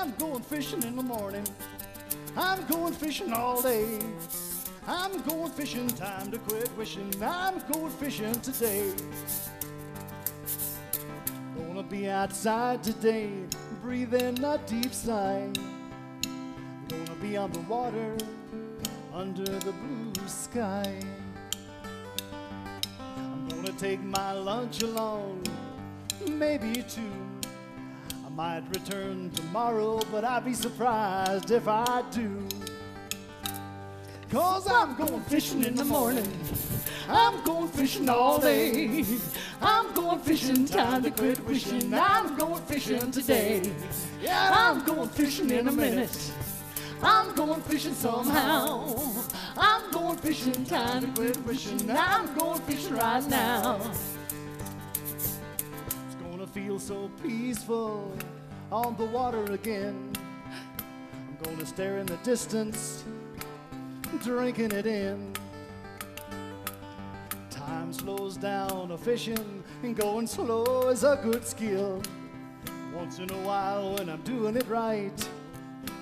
I'm going fishing in the morning. I'm going fishing all day. I'm going fishing, time to quit wishing. I'm going fishing today. Gonna be outside today, breathing a deep sigh. Gonna be on the water, under the blue sky. I'm gonna take my lunch along, maybe two. I might return tomorrow, but I'd be surprised if I do. 'Cause I'm going fishing in the morning. I'm going fishing all day. I'm going fishing, time to quit wishing. I'm going fishing today. Yeah, I'm going fishing in a minute. I'm going fishing somehow. I'm going fishing, time to quit wishing. I'm going fishing right now. It's gonna feel so peaceful on the water again. I'm gonna stare in the distance, drinking it in. Time slows down a fishing, and going slow is a good skill. Once in a while when I'm doing it right,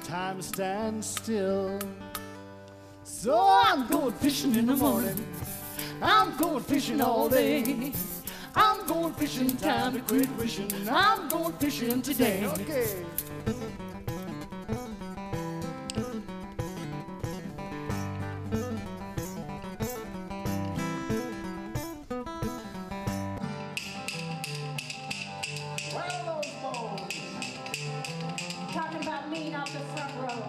time stands still. So I'm going fishing in the morning. I'm going fishing all day. I'm going fishing, time to quit wishing. I'm going fishing today. Okay. Talking about me, not the front row.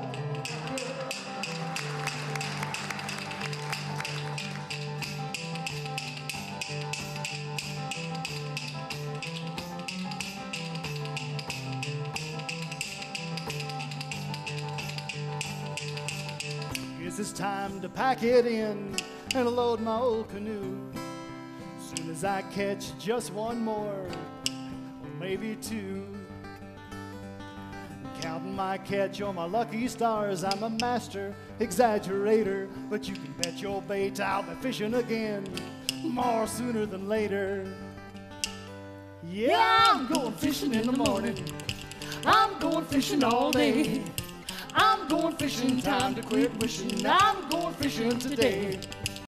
Guess it's time to pack it in and load my old canoe. Soon as I catch just one more, or maybe two. Counting my catch on my lucky stars, I'm a master exaggerator, but you can bet your bait I'll be fishing again, more sooner than later. Yeah, I'm going fishing in the morning. I'm going fishing all day. I'm going fishing, time to quit wishing. I'm going fishing today.